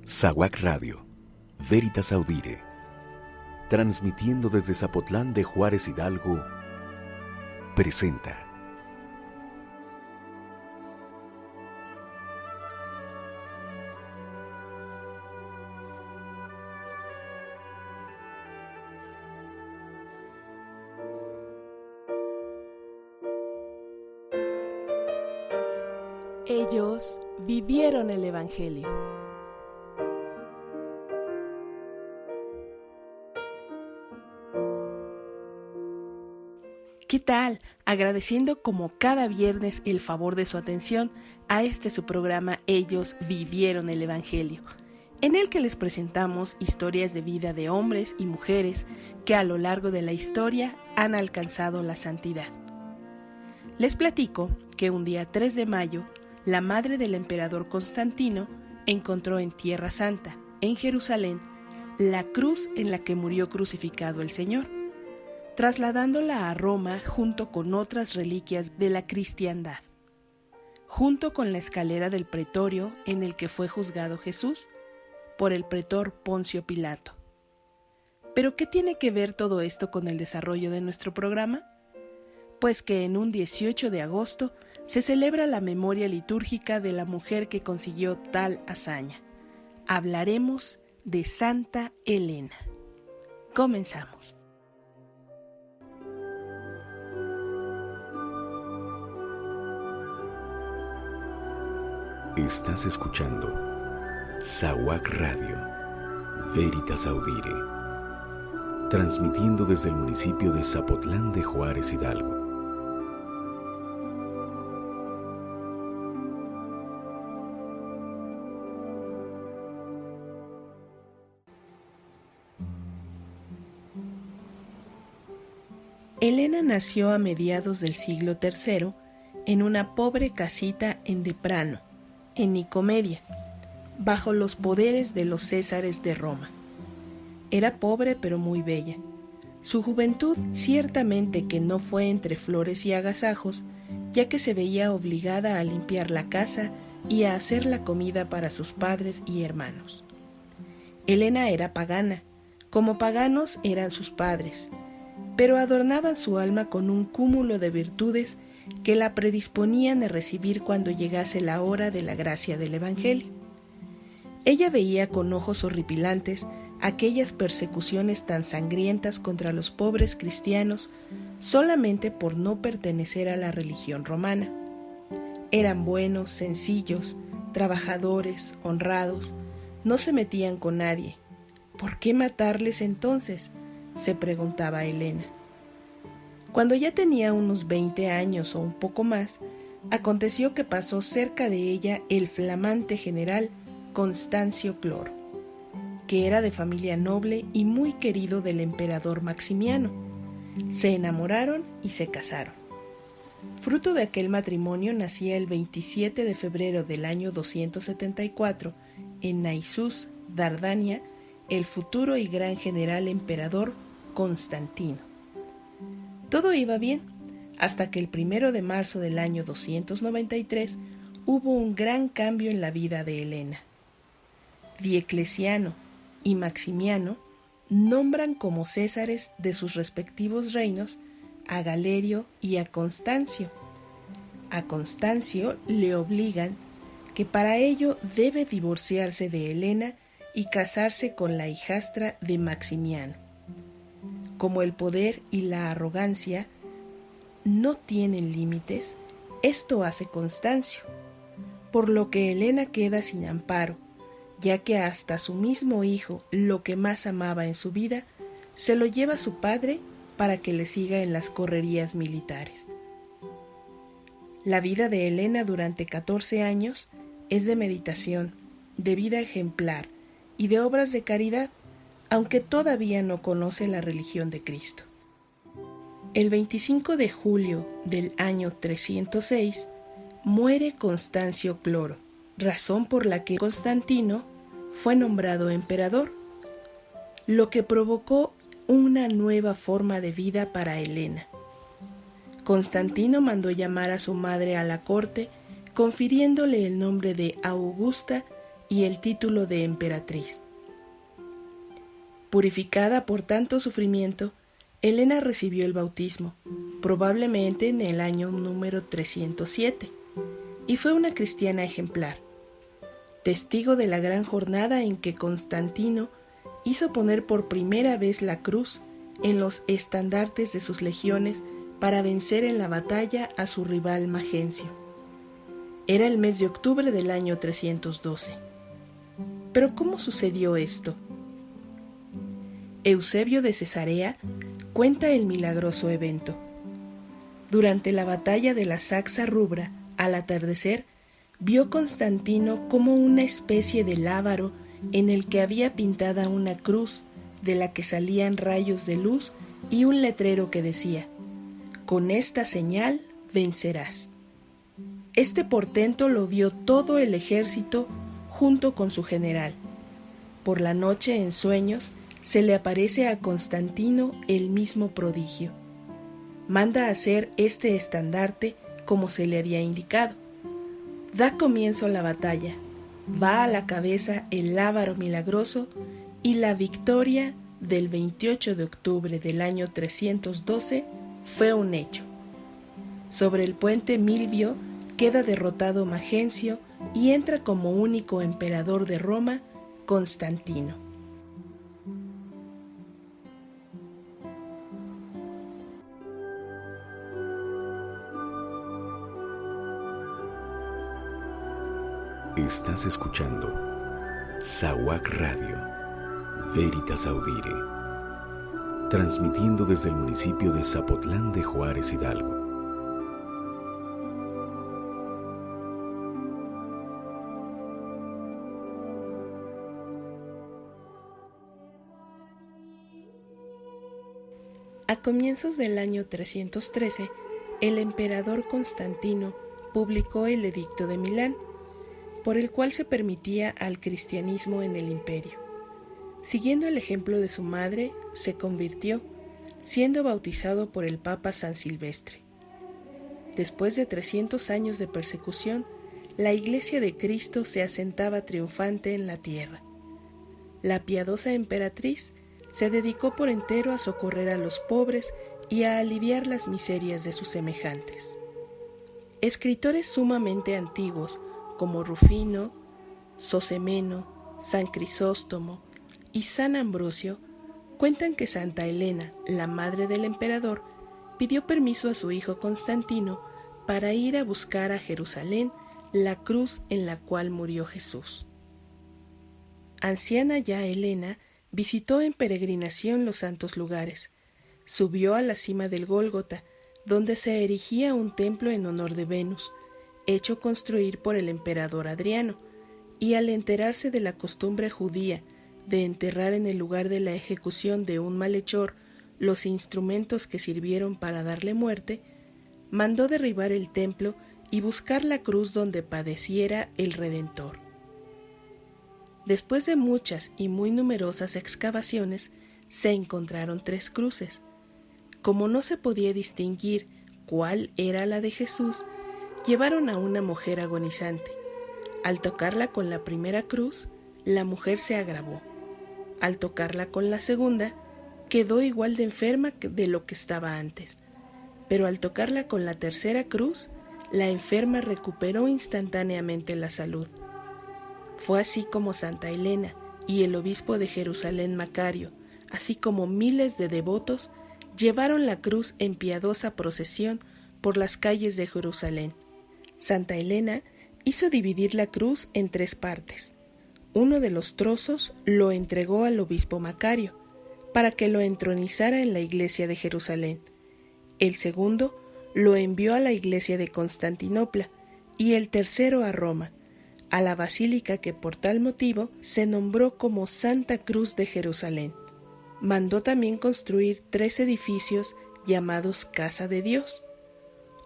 SAWAC Radio, Veritas Audire, transmitiendo desde Zapotlán de Juárez Hidalgo, presenta Ellos vivieron el Evangelio. ¿Qué tal? Agradeciendo como cada viernes el favor de su atención a su programa Ellos vivieron el Evangelio, en el que les presentamos historias de vida de hombres y mujeres que a lo largo de la historia han alcanzado la santidad. Les platico que un día 3 de mayo, la madre del emperador Constantino encontró en Tierra Santa, en Jerusalén, la cruz en la que murió crucificado el Señor, trasladándola a Roma junto con otras reliquias de la cristiandad, junto con la escalera del pretorio en el que fue juzgado Jesús por el pretor Poncio Pilato. ¿Pero qué tiene que ver todo esto con el desarrollo de nuestro programa? Pues que en un 18 de agosto se celebra la memoria litúrgica de la mujer que consiguió tal hazaña. Hablaremos de Santa Elena. Comenzamos. Estás escuchando SAWAC Radio, Veritas Audire, transmitiendo desde el municipio de Zapotlán de Juárez Hidalgo. Elena nació a mediados del siglo III en una pobre casita en Deprano, en Nicomedia, bajo los poderes de los Césares de Roma. Era pobre pero muy bella. Su juventud ciertamente que no fue entre flores y agasajos, ya que se veía obligada a limpiar la casa y a hacer la comida para sus padres y hermanos. Elena era pagana, como paganos eran sus padres, pero adornaban su alma con un cúmulo de virtudes que la predisponían a recibir cuando llegase la hora de la gracia del Evangelio. Ella veía con ojos horripilantes aquellas persecuciones tan sangrientas contra los pobres cristianos solamente por no pertenecer a la religión romana. Eran buenos, sencillos, trabajadores, honrados, no se metían con nadie. ¿Por qué matarles entonces?, se preguntaba Elena. Cuando ya tenía unos 20 años o un poco más, aconteció que pasó cerca de ella el flamante general Constancio Cloro, que era de familia noble y muy querido del emperador Maximiano. Se enamoraron y se casaron. Fruto de aquel matrimonio nacía el 27 de febrero del año 274, en Naissus, Dardania, el futuro y gran general emperador Constantino. Todo iba bien, hasta que el 1 de marzo del año 293 hubo un gran cambio en la vida de Elena. Diocleciano y Maximiano nombran como césares de sus respectivos reinos a Galerio y a Constancio. A Constancio le obligan que para ello debe divorciarse de Elena y casarse con la hijastra de Maximiano. Como el poder y la arrogancia no tienen límites, esto hace Constancio, por lo que Elena queda sin amparo, ya que hasta su mismo hijo, lo que más amaba en su vida, se lo lleva a su padre para que le siga en las correrías militares. La vida de Elena durante 14 años es de meditación, de vida ejemplar y de obras de caridad, aunque todavía no conoce la religión de Cristo. El 25 de julio del año 306 muere Constancio Cloro, razón por la que Constantino fue nombrado emperador, lo que provocó una nueva forma de vida para Elena. Constantino mandó llamar a su madre a la corte, confiriéndole el nombre de Augusta y el título de emperatriz. Purificada por tanto sufrimiento, Helena recibió el bautismo, probablemente en el año número 307, y fue una cristiana ejemplar, testigo de la gran jornada en que Constantino hizo poner por primera vez la cruz en los estandartes de sus legiones para vencer en la batalla a su rival Magencio. Era el mes de octubre del año 312. ¿Pero cómo sucedió esto? Eusebio de Cesarea cuenta el milagroso evento. Durante la batalla de la Saxa Rubra, al atardecer, vio Constantino como una especie de lábaro en el que había pintada una cruz de la que salían rayos de luz y un letrero que decía: «Con esta señal vencerás». Este portento lo vio todo el ejército junto con su general. Por la noche, en sueños, se le aparece a Constantino el mismo prodigio. Manda hacer este estandarte como se le había indicado. Da comienzo la batalla. Va a la cabeza el lábaro milagroso y la victoria del 28 de octubre del año 312 fue un hecho. Sobre el puente Milvio queda derrotado Magencio y entra como único emperador de Roma Constantino. Estás escuchando SAWAC Radio, Veritas Audire, transmitiendo desde el municipio de Zapotlán de Juárez, Hidalgo. A comienzos del año 313, el emperador Constantino publicó el Edicto de Milán, por el cual se permitía al cristianismo en el imperio. Siguiendo el ejemplo de su madre, se convirtió, siendo bautizado por el Papa San Silvestre. Después de 300 años de persecución, la Iglesia de Cristo se asentaba triunfante en la tierra. La piadosa emperatriz se dedicó por entero a socorrer a los pobres y a aliviar las miserias de sus semejantes. Escritores sumamente antiguos como Rufino, Sosemeno, San Crisóstomo y San Ambrosio cuentan que Santa Helena, la madre del emperador, pidió permiso a su hijo Constantino para ir a buscar a Jerusalén la cruz en la cual murió Jesús. Anciana ya Helena visitó en peregrinación los santos lugares, subió a la cima del Gólgota, donde se erigía un templo en honor de Venus, hecho construir por el emperador Adriano, y al enterarse de la costumbre judía de enterrar en el lugar de la ejecución de un malhechor los instrumentos que sirvieron para darle muerte, mandó derribar el templo y buscar la cruz donde padeciera el Redentor. Después de muchas y muy numerosas excavaciones, se encontraron 3 cruces. Como no se podía distinguir cuál era la de Jesús, llevaron a una mujer agonizante. Al tocarla con la primera cruz, la mujer se agravó. Al tocarla con la segunda, quedó igual de enferma de lo que estaba antes. Pero al tocarla con la tercera cruz, la enferma recuperó instantáneamente la salud. Fue así como Santa Helena y el obispo de Jerusalén Macario, así como miles de devotos, llevaron la cruz en piadosa procesión por las calles de Jerusalén. Santa Helena hizo dividir la cruz en 3 partes. Uno de los trozos lo entregó al obispo Macario, para que lo entronizara en la iglesia de Jerusalén. El segundo lo envió a la iglesia de Constantinopla y el tercero a Roma, a la basílica que por tal motivo se nombró como Santa Cruz de Jerusalén. Mandó también construir 3 edificios llamados Casa de Dios,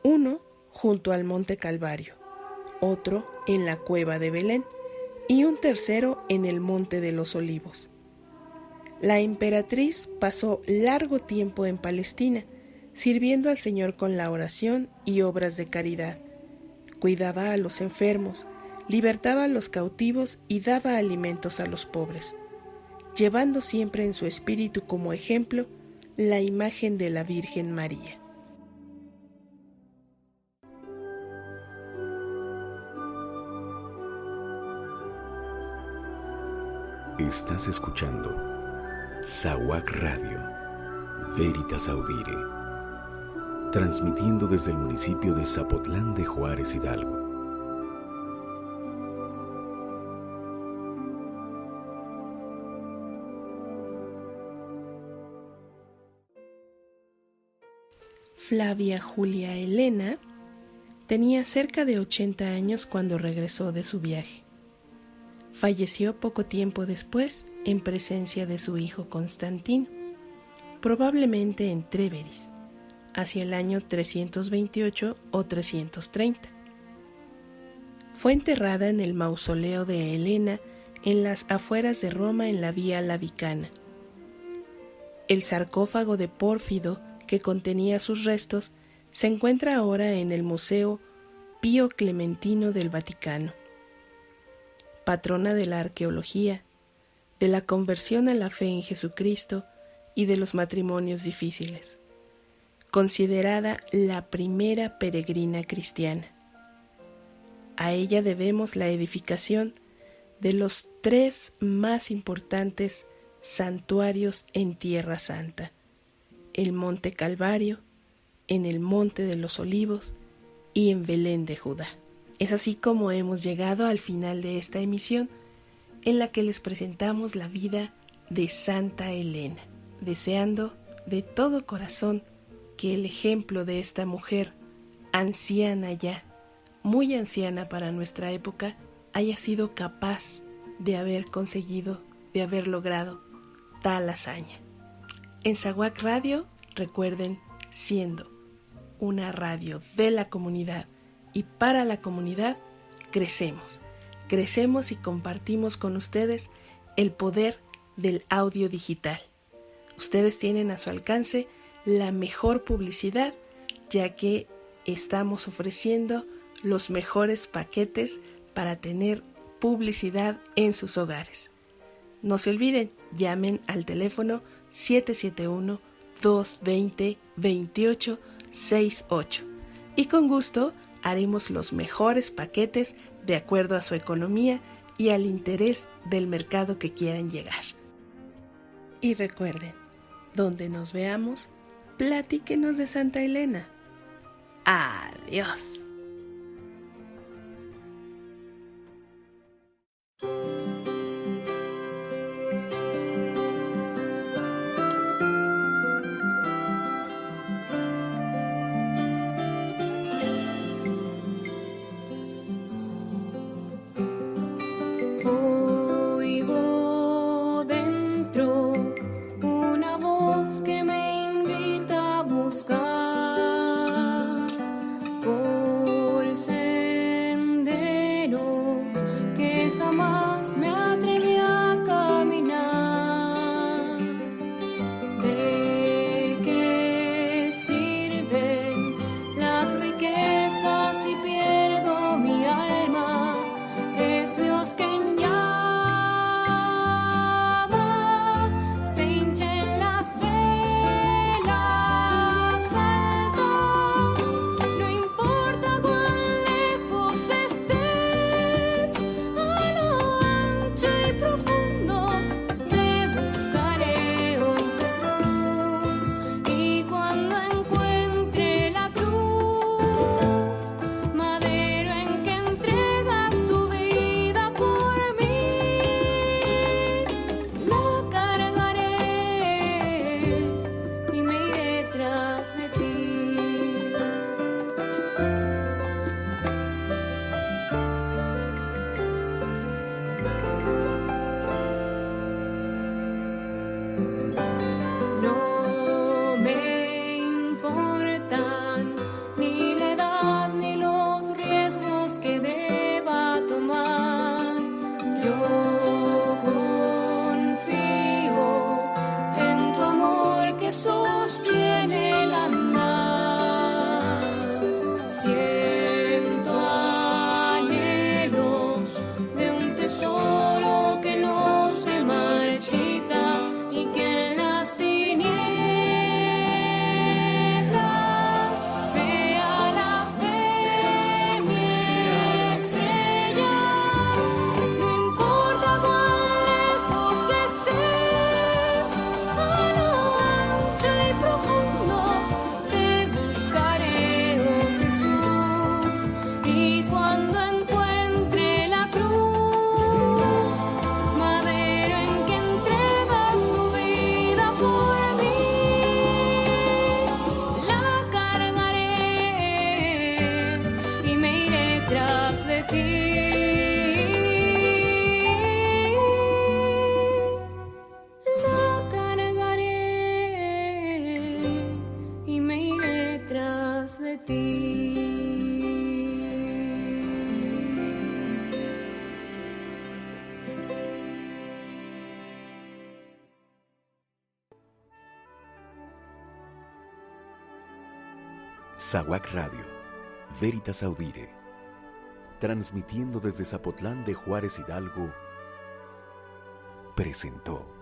uno junto al Monte Calvario, otro en la Cueva de Belén y un tercero en el Monte de los Olivos. La emperatriz pasó largo tiempo en Palestina, sirviendo al Señor con la oración y obras de caridad. Cuidaba a los enfermos, libertaba a los cautivos y daba alimentos a los pobres, llevando siempre en su espíritu como ejemplo la imagen de la Virgen María. Estás escuchando SAWAC Radio, Veritas Audire, transmitiendo desde el municipio de Zapotlán de Juárez, Hidalgo. Flavia Julia Elena tenía cerca de 80 años cuando regresó de su viaje. Falleció poco tiempo después en presencia de su hijo Constantino, probablemente en Tréveris, hacia el año 328 o 330. Fue enterrada en el mausoleo de Helena en las afueras de Roma en la Vía Lavicana. El sarcófago de Pórfido que contenía sus restos se encuentra ahora en el Museo Pío Clementino del Vaticano. Patrona de la arqueología, de la conversión a la fe en Jesucristo y de los matrimonios difíciles. Considerada la primera peregrina cristiana. A ella debemos la edificación de los 3 más importantes santuarios en Tierra Santa: el Monte Calvario, en el Monte de los Olivos y en Belén de Judá. Es así como hemos llegado al final de esta emisión, en la que les presentamos la vida de Santa Elena, deseando de todo corazón que el ejemplo de esta mujer, anciana ya, muy anciana para nuestra época, haya sido capaz de haber conseguido, de haber logrado tal hazaña. En SAWAC Radio, recuerden, siendo una radio de la comunidad y para la comunidad, crecemos y compartimos con ustedes el poder del audio digital. Ustedes tienen a su alcance la mejor publicidad, ya que estamos ofreciendo los mejores paquetes para tener publicidad en sus hogares. No se olviden, llamen al teléfono 771-220-2868 y con gusto haremos los mejores paquetes de acuerdo a su economía y al interés del mercado que quieran llegar. Y recuerden, donde nos veamos, platíquenos de Santa Elena. Adiós. Oigo dentro una voz que me invita a buscar. ti. La cargaré y me iré tras de ti. SAWAC Radio, Veritas Audire, transmitiendo desde Zapotlán de Juárez Hidalgo, presentó